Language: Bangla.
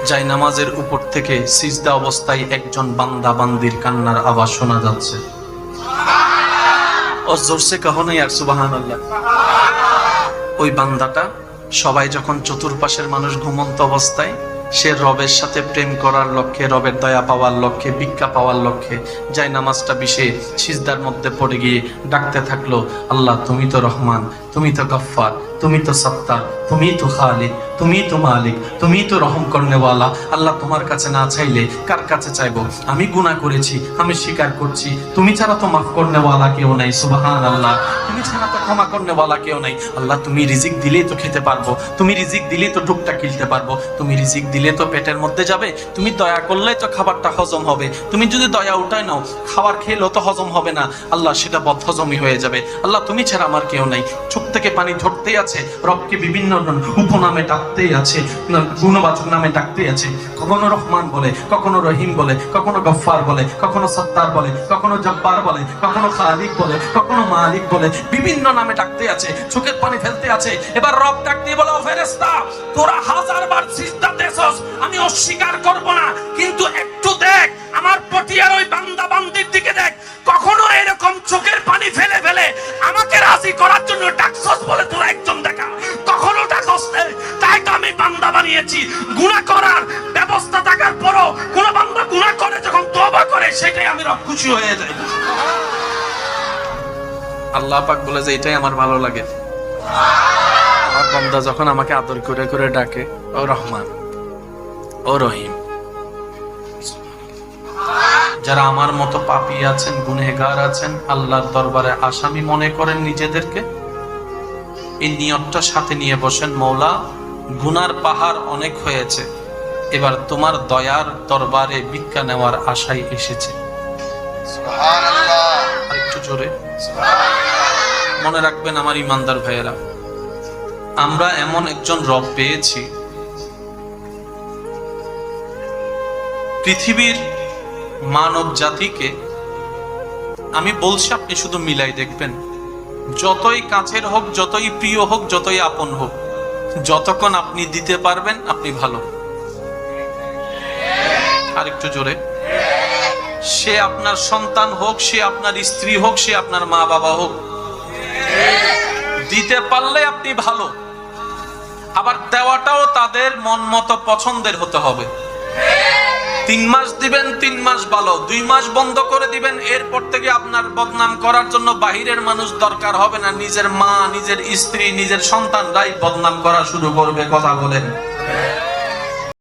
যাই নামাজের উপর থেকে সিজদা অবস্থায় একজন বান্দা বান্দির কান্নার আওয়াজ শোনা যাচ্ছে। ও জোরসে কহো না ইয়ার সুবহানাল্লাহ। ওই বান্দাটা সবাই যখন চতুর্পাশের মানুষ ঘুমন্ত অবস্থায়, সে রবের সাথে প্রেম করার লক্ষ্যে, রবের দয়া পাওয়ার লক্ষ্যে, ভিক্ষা পাওয়ার লক্ষ্যে যাই নামাজটা বিষে সিজদার মধ্যে পড়ে গিয়ে ডাকতে থাকলো, আল্লাহ তুমি তো রহমান, তুমি তো গফফার, তুমি তো সত্তার, তুমি তো খালিক, তুমি তো মালিক, তুমি তো রহম করনেওয়ালা। আল্লাহ তোমার কাছে না চাইলে কার কাছে চাইবো? আমি গুনাহ করেছি, আমি স্বীকার করছি, তুমি ছাড়া তো মাফ করনেওয়ালা কেউ নাই। সুবহানাল্লাহ। তুমি ছাড়া তো ক্ষমা করনেওয়ালা কেউ নাই। আল্লাহ তুমি রিজিক দিলেই তো খেতে পারবো, তুমি রিজিক দিলেই তো ঢুকটা কিলতে পারবো, তুমি রিজিক দিলে তো পেটের মধ্যে যাবে, তুমি দয়া করলেই তো খাবারটা হজম হবে, তুমি যদি দয়া উঠায় নাও খাবার খেলেও তো হজম হবে না, আল্লাহ সেটা বদহজমই হয়ে যাবে। আল্লাহ তুমি ছাড়া আমার কেউ নাই। চোখ থেকে পানি ঝরতেই আছে, রবকে বিভিন্ন উপনামে ডাকতেই আছে, গুণবাচক নামে ডাকতেই আছে। কখনো রহমান বলে, কখনো রহিম বলে, কখনো গফফার বলে, কখনো সত্তার বলে, কখনো জব্বার বলে, কখনো খালিক বলে, কখনো মালিক বলে, বিভিন্ন নামে ডাকতে আছে, চোখের পানি ফেলতে আছে। এবার রব ডাক দিয়ে বলে, ও ফেরেশতা, তোরা 1000 বার সিজদা দেছস, আমি অস্বীকার করব না, কিন্তু একটু দেখ আমার পটিয়ার ওই বান্দা বান্দির দিকে দেখ, কখনো এরকম চোখের পানি ফেলে ফেলে আমাকে রাজি করার জন্য ডাকছস বলে তোরা একজন দেখা, কখনো ডাকছস না। তাই তো আমি বান্দা বানিয়েছি। গুনাহ করার ব্যবস্থা থাকার পরও কোন বান্দা গুনাহ করে যখন তওবা করে, সেটাই আমি রব খুশি হয়ে যাই। আল্লাহ পাক বলে যে এটাই আমার ভালো লাগে, আমার বান্দা যখন আমাকে আদর করে করে ডাকে, ও রহমান, ও রহিম। যারা আমার মতো পাপী আছেন, গুনহগার আছেন, আল্লাহর দরবারে আসামি মনে করেন নিজেদেরকে, এই নিয়তটা সাথে নিয়ে বসেন, মওলা গুনার পাহাড় অনেক হয়েছে, এবার তোমার দয়ার দরবারে ভিক্ষা নেওয়ার আশায় এসেছে। সুবহানাল্লাহ। আরেকটু জোরে সুবহানাল্লাহ। মনে রাখবেন আমার ইমানদার ভাইয়েরা, আমরা এমন একজন রব পেয়েছি, পৃথিবীর মানব জাতিকে আমি বলছি, আপনি শুধু মিলাই দেখবেন, যতই কাছের হোক, যতই প্রিয় হোক, যতই আপন হোক, যতক্ষণ আপনি দিতে পারবেন আপনি ভালো। আরেকটু জোরে। সে আপনার সন্তান হোক, সে আপনার স্ত্রী হোক, সে আপনার মা বাবা হোক, দিতে পারলে আপনি ভালো। আবার দেওয়াটাও তাদের মন মতো পছন্দের হতে হবে। 3 মাস দিবেন, 3 মাস ভালো, 2 মাস বন্ধ করে দিবেন, এরপর থেকে আপনার বদনাম করার জন্য বাহিরের মানুষ দরকার হবে না, নিজের মা, নিজের স্ত্রী, নিজের সন্তানরাই বদনাম করা শুরু করবে। কথা বলেন।